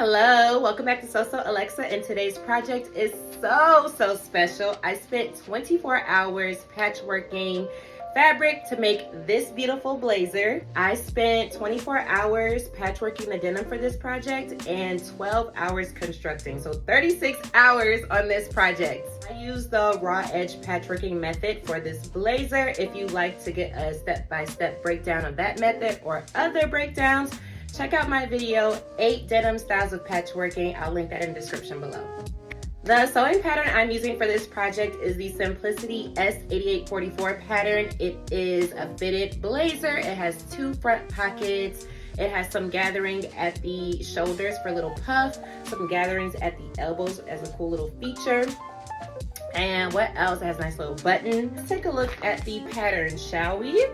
Hello, welcome back to sewalexa, and today's project is so special. I spent 24 hours patchworking fabric to make this beautiful blazer. I spent 24 hours patchworking the denim for this project and 12 hours constructing, so 36 hours on this project. I used the raw edge patchworking method for this blazer. If you like to get a step-by-step breakdown of that method or other breakdowns, check out my video, 8 denim styles of patchworking. I'll link that in the description below. The sewing pattern I'm using for this project is the Simplicity S8844 pattern. It is a fitted blazer. It has 2 front pockets. It has some gathering at the shoulders for a little puff, some gatherings at the elbows as a cool little feature. And what else? It has a nice little button. Let's take a look at the pattern, shall we?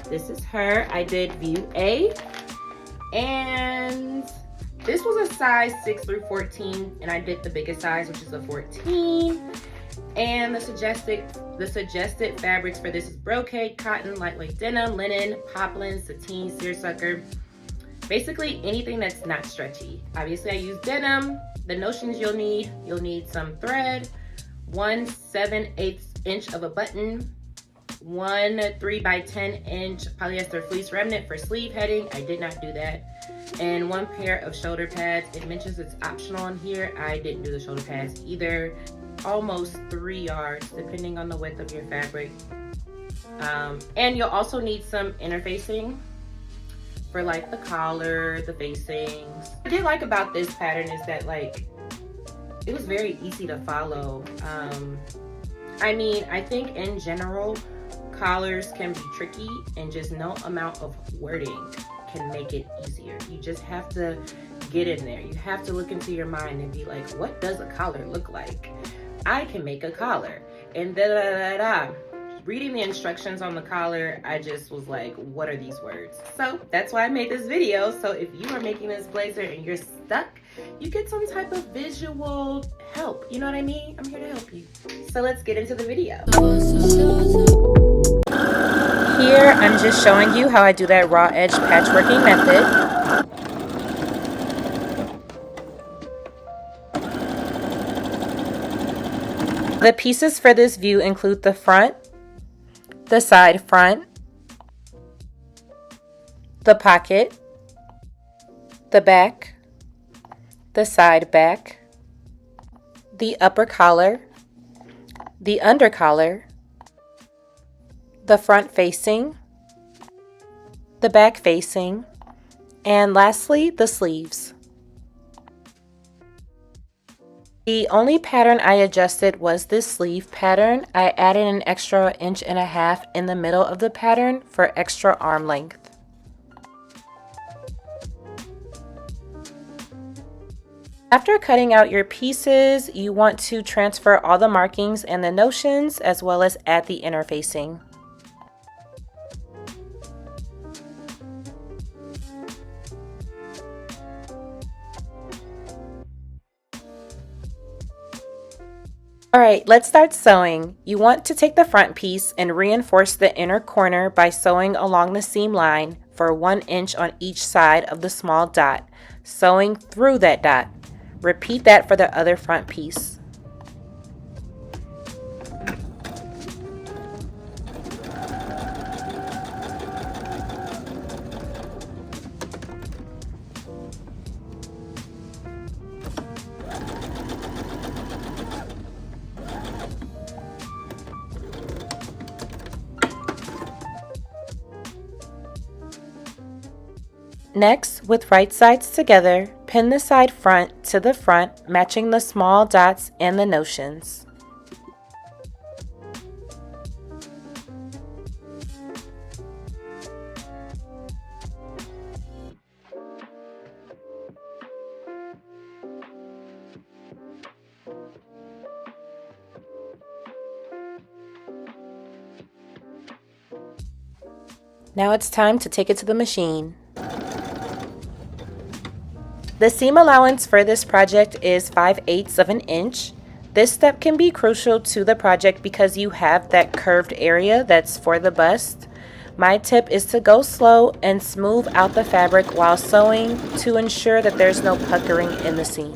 This is her. I did view A. And this was a size 6 through 14, and I did the biggest size, which is a 14. And the suggested fabrics for this is brocade, cotton, lightweight denim, linen, poplin, sateen, seersucker. Basically anything that's not stretchy. Obviously I use denim. The notions you'll need some thread, 1 7/8 inch of a button, 1 3x10 inch polyester fleece remnant for sleeve heading. I did not do that. And 1 pair of shoulder pads. It mentions it's optional on here. I didn't do the shoulder pads either. Almost 3 yards depending on the width of your fabric. And you'll also need some interfacing for like the collar, the facings. What I did like about this pattern is that it was very easy to follow. I mean, I think in general collars can be tricky, and just no amount of wording can make it easier. You just have to get in there. You have to look into your mind and be like, what does a collar look like? I can make a collar. And reading the instructions on the collar, I just was like, what are these words? So that's why I made this video. So if you are making this blazer and you're stuck, you get some type of visual help. You know what I mean? I'm here to help you. So let's get into the video. Here, I'm just showing you how I do that raw edge patchworking method. The pieces for this view include the front, the side front, the pocket, the back, the side back, the upper collar, the under collar, the front facing, the back facing, and lastly, the sleeves. The only pattern I adjusted was this sleeve pattern. I added an extra 1.5 inches in the middle of the pattern for extra arm length. After cutting out your pieces, you want to transfer all the markings and the notions, as well as add the interfacing. Alright, let's start sewing. You want to take the front piece and reinforce the inner corner by sewing along the seam line for 1 inch on each side of the small dot, sewing through that dot. Repeat that for the other front piece. Next, with right sides together, pin the side front to the front, matching the small dots and the notions. Now it's time to take it to the machine. The seam allowance for this project is 5/8 of an inch. This step can be crucial to the project because you have that curved area that's for the bust. My tip is to go slow and smooth out the fabric while sewing to ensure that there's no puckering in the seam.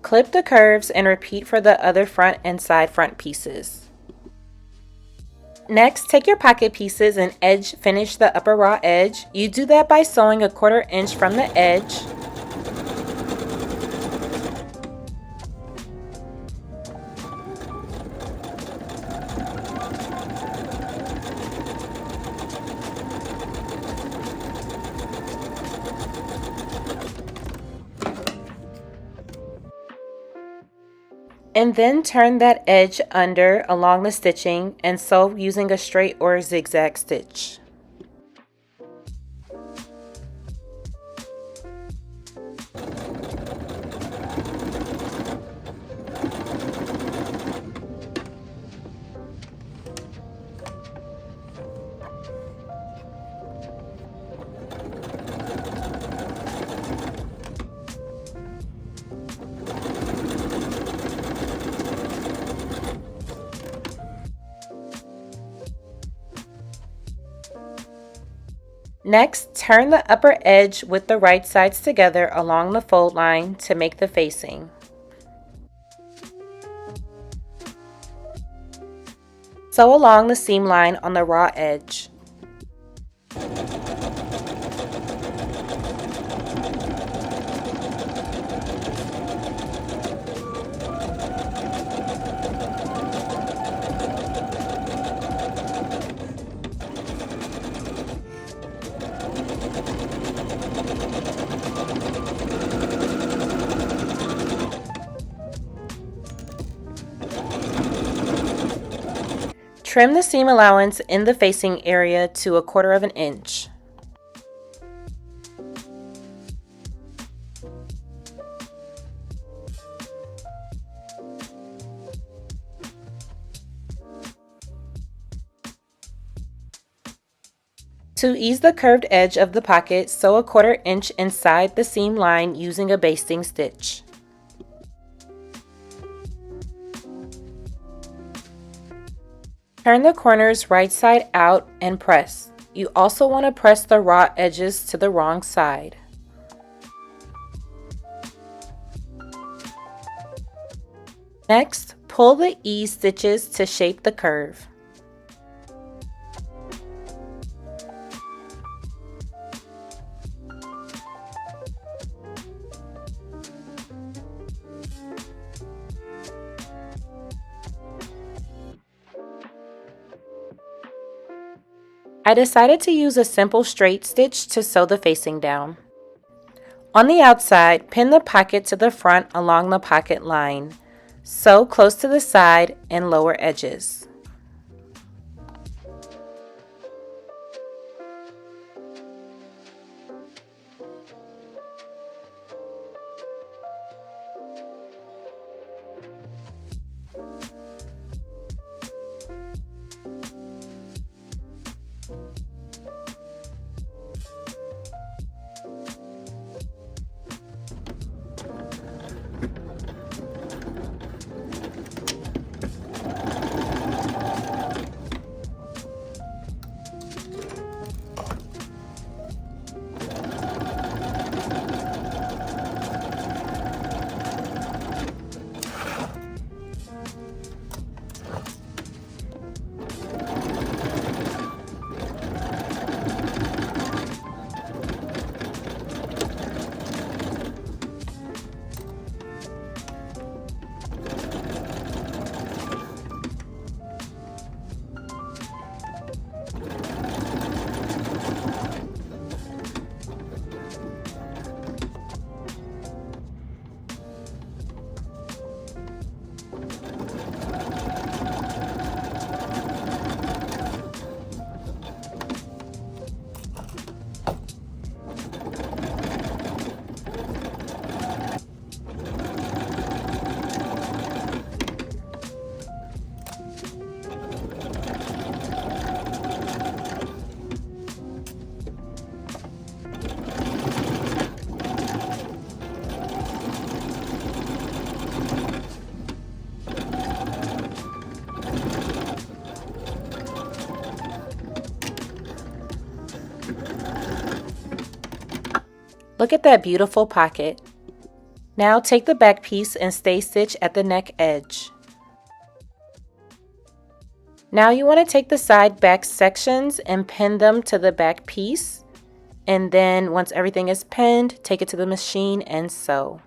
Clip the curves and repeat for the other front and side front pieces. Next, take your pocket pieces and edge finish the upper raw edge. You do that by sewing a 1/4 inch from the edge. And then turn that edge under along the stitching and sew using a straight or zigzag stitch. Next, turn the upper edge with the right sides together along the fold line to make the facing. Sew along the seam line on the raw edge. Trim the seam allowance in the facing area to a 1/4 inch. To ease the curved edge of the pocket, sew a 1/4 inch inside the seam line using a basting stitch. Turn the corners right side out and press. You also want to press the raw edges to the wrong side. Next, pull the ease stitches to shape the curve. I decided to use a simple straight stitch to sew the facing down. On the outside, pin the pocket to the front along the pocket line. Sew close to the side and lower edges. Look at that beautiful pocket. Now take the back piece and stay stitch at the neck edge. Now you want to take the side back sections and pin them to the back piece. And then once everything is pinned, take it to the machine and sew.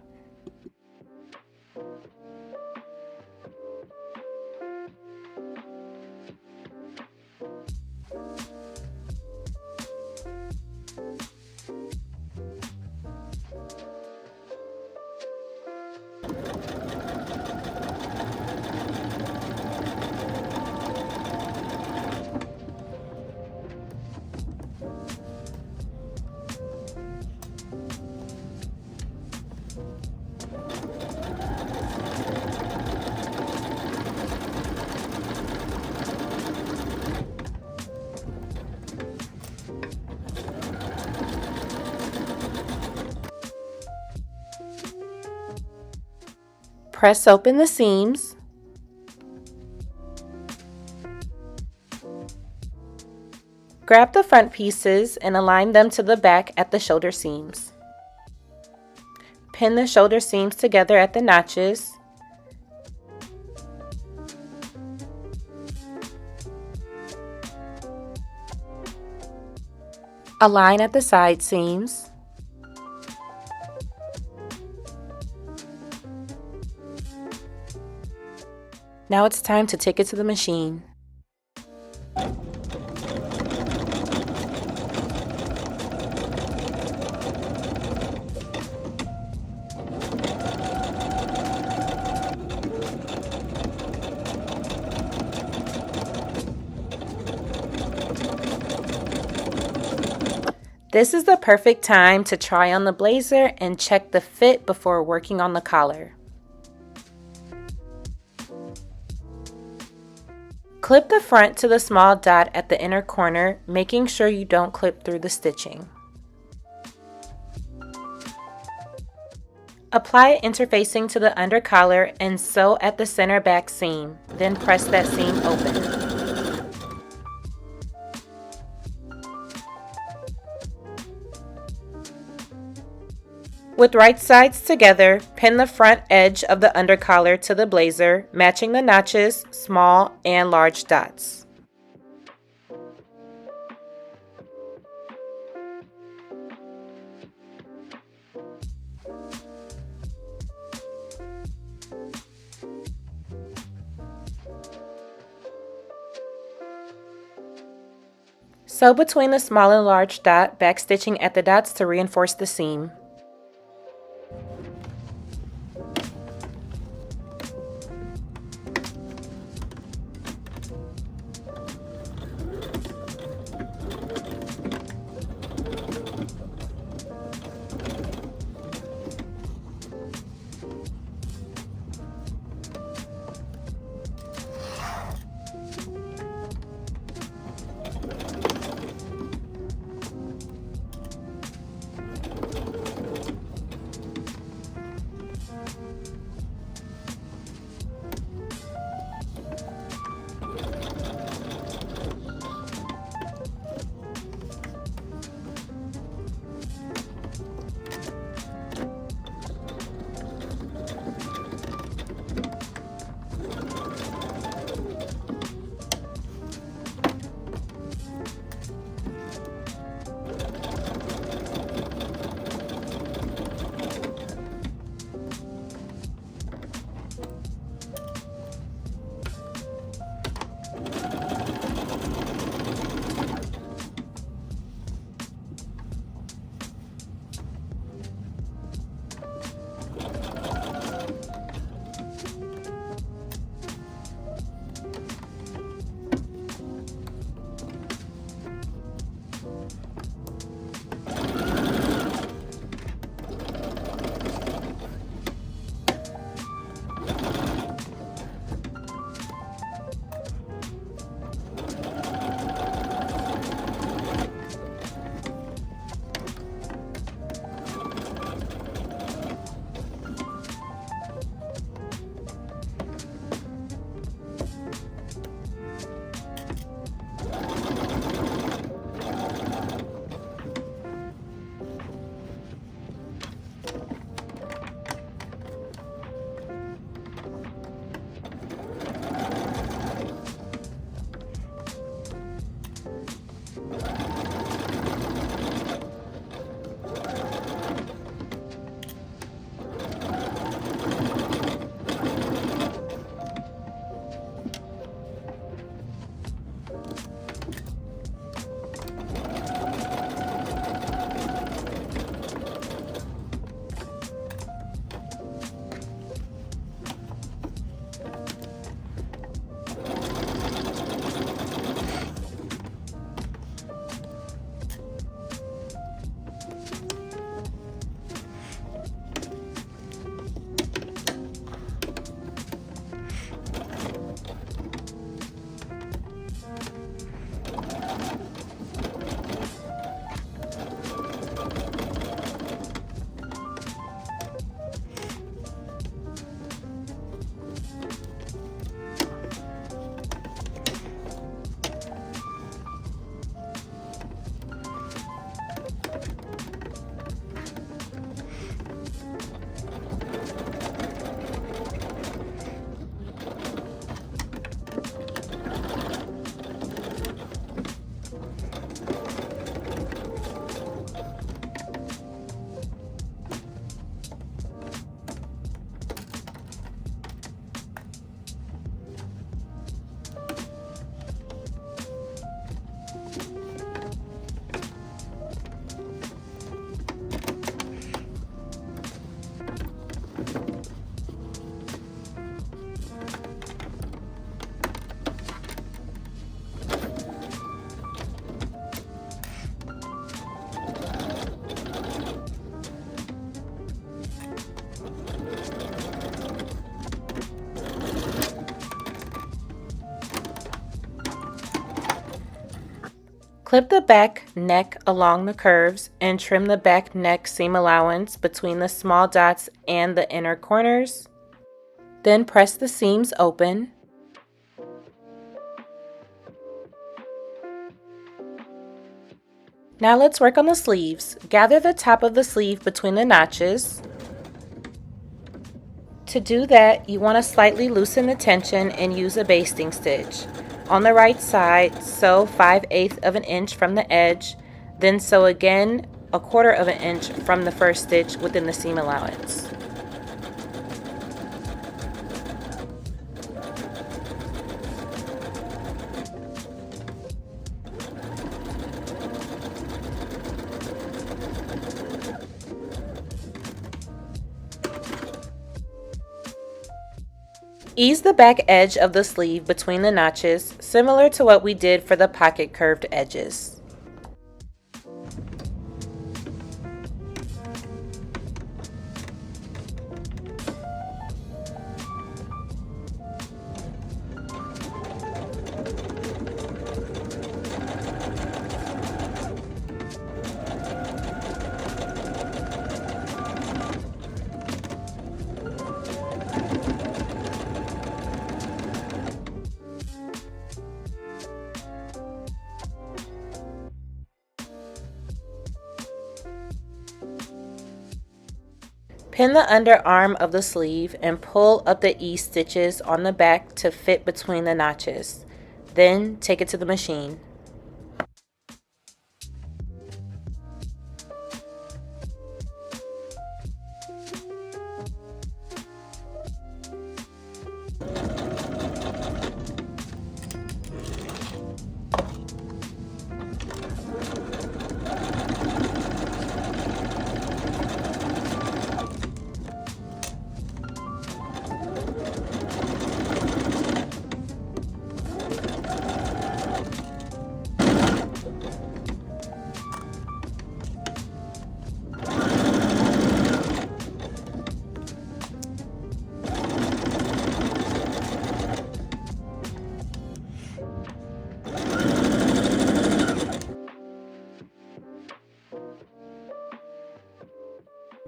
Press open the seams. Grab the front pieces and align them to the back at the shoulder seams. Pin the shoulder seams together at the notches. Align at the side seams. Now it's time to take it to the machine. This is the perfect time to try on the blazer and check the fit before working on the collar. Clip the front to the small dot at the inner corner, making sure you don't clip through the stitching. Apply interfacing to the under collar and sew at the center back seam, then press that seam open. With right sides together, pin the front edge of the undercollar to the blazer, matching the notches, small and large dots. Sew between the small and large dot, backstitching at the dots to reinforce the seam. Clip the back neck along the curves and trim the back neck seam allowance between the small dots and the inner corners. Then press the seams open. Now let's work on the sleeves. Gather the top of the sleeve between the notches. To do that, you want to slightly loosen the tension and use a basting stitch. On the right side, sew 5/8 of an inch from the edge, then sew again 1/4 of an inch from the first stitch within the seam allowance. Ease the back edge of the sleeve between the notches, similar to what we did for the pocket curved edges. Pin the underarm of the sleeve and pull up the ease stitches on the back to fit between the notches. Then take it to the machine.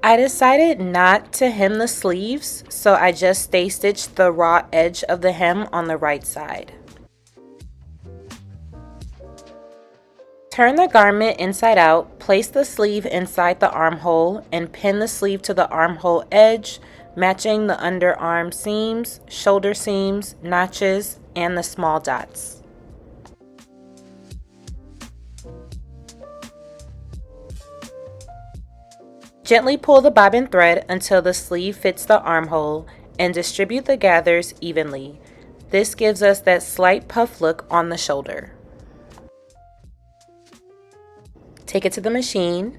I decided not to hem the sleeves, so I just stay stitched the raw edge of the hem on the right side. Turn the garment inside out, place the sleeve inside the armhole, and pin the sleeve to the armhole edge, matching the underarm seams, shoulder seams, notches, and the small dots. Gently pull the bobbin thread until the sleeve fits the armhole and distribute the gathers evenly. This gives us that slight puff look on the shoulder. Take it to the machine.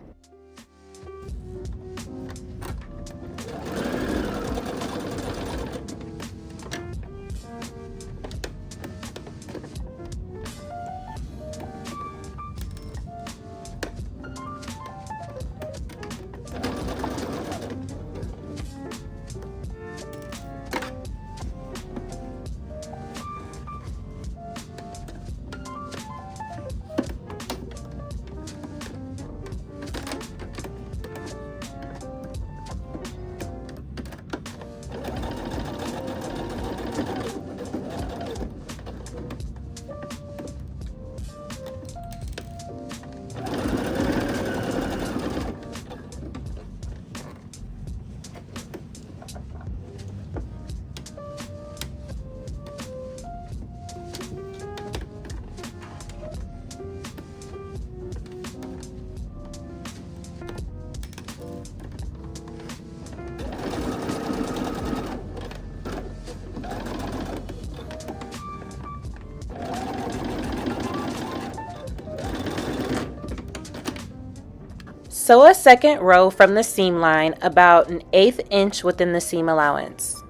Sew a second row from the seam line about 1/8 inch within the seam allowance.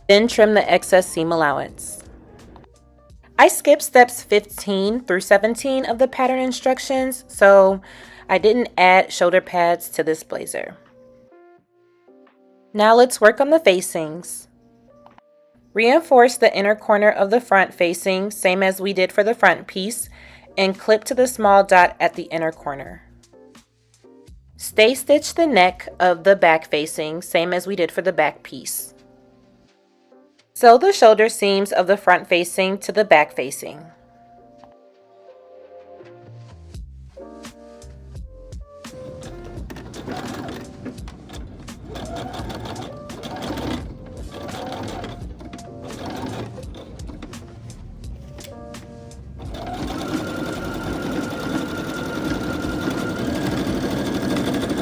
Then trim the excess seam allowance. I skipped steps 15 through 17 of the pattern instructions, so I didn't add shoulder pads to this blazer. Now let's work on the facings. Reinforce the inner corner of the front facing, same as we did for the front piece, and clip to the small dot at the inner corner. Stay stitch the neck of the back facing, same as we did for the back piece. Sew the shoulder seams of the front facing to the back facing.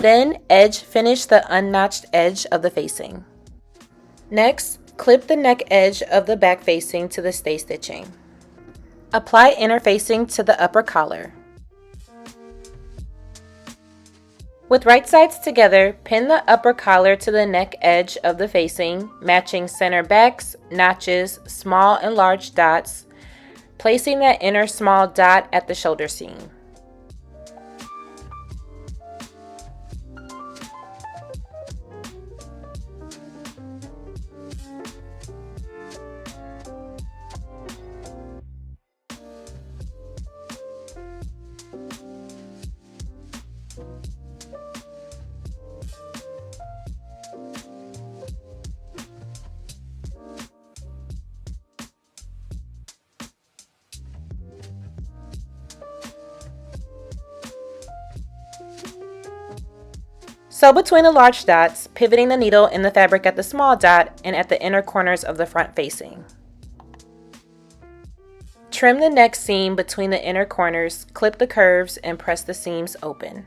Then edge finish the unnotched edge of the facing. Next, clip the neck edge of the back facing to the stay stitching. Apply inner facing to the upper collar. With right sides together, pin the upper collar to the neck edge of the facing, matching center backs, notches, small and large dots, placing that inner small dot at the shoulder seam. Sew between the large dots, pivoting the needle in the fabric at the small dot and at the inner corners of the front facing. Trim the neck seam between the inner corners, clip the curves, and press the seams open.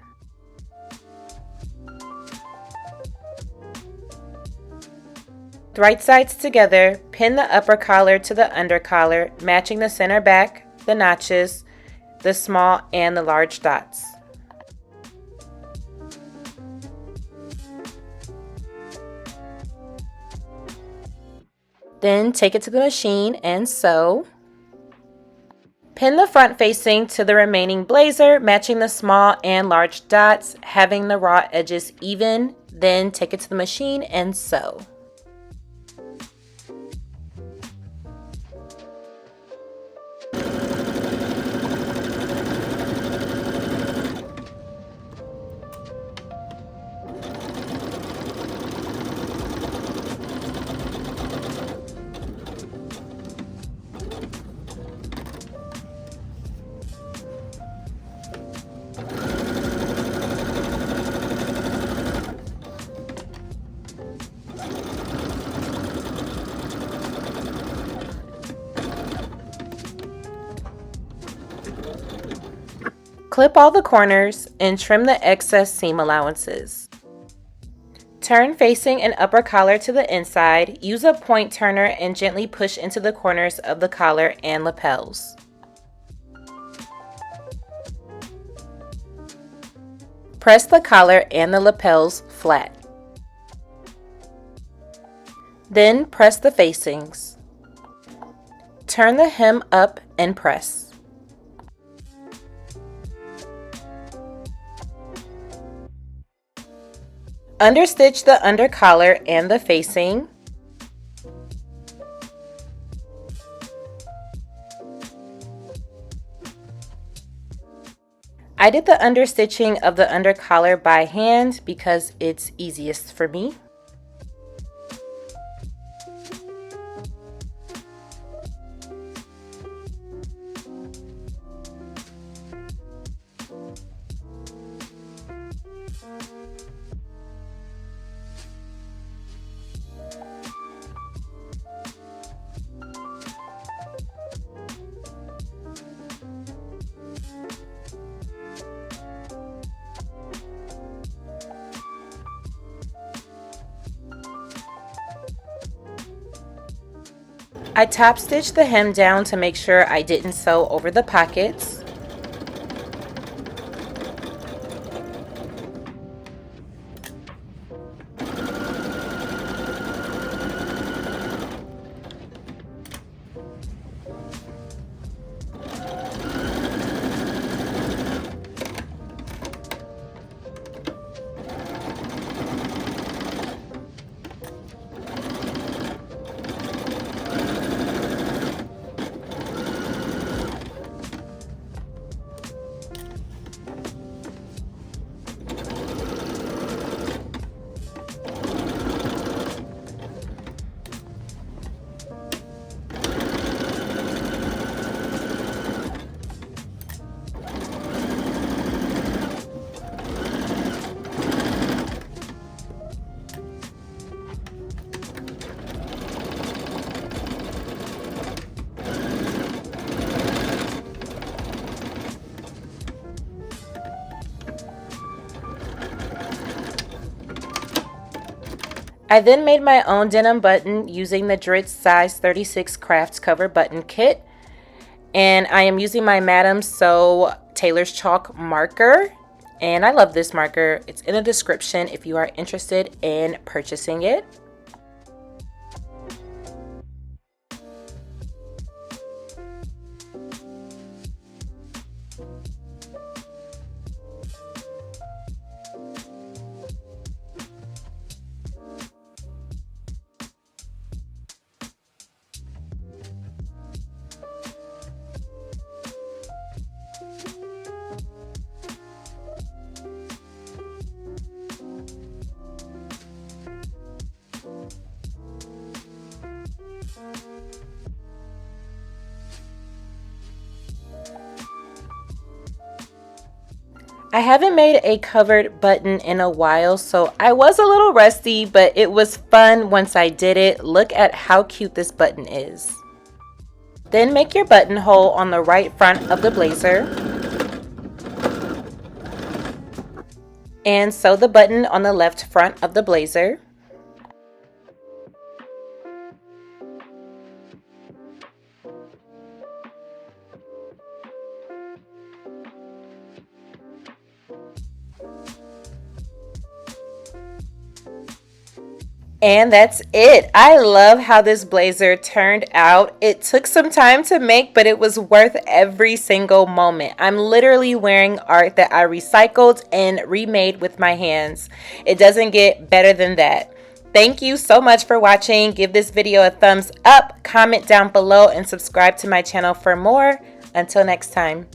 With right sides together, pin the upper collar to the under collar, matching the center back, the notches, the small and the large dots. Then take it to the machine and sew. Pin the front facing to the remaining blazer, matching the small and large dots, having the raw edges even. Then take it to the machine and sew. Clip all the corners and trim the excess seam allowances. Turn facing and upper collar to the inside. Use a point turner and gently push into the corners of the collar and lapels. Press the collar and the lapels flat. Then press the facings. Turn the hem up and press. Understitch the under collar and the facing. I did the understitching of the under collar by hand because it's easiest for me. I top stitched the hem down to make sure I didn't sew over the pockets. I then made my own denim button using the Dritz size 36 crafts cover button kit. And I am using my Madame Sew Tailor's Chalk marker. And I love this marker. It's in the description if you are interested in purchasing it. I haven't made a covered button in a while, so I was a little rusty, but it was fun once I did it. Look at how cute this button is. Then make your buttonhole on the right front of the blazer. And sew the button on the left front of the blazer. And that's it. I love how this blazer turned out. It took some time to make, but it was worth every single moment. I'm literally wearing art that I recycled and remade with my hands. It doesn't get better than that. Thank you so much for watching. Give this video a thumbs up, comment down below, and subscribe to my channel for more. Until next time.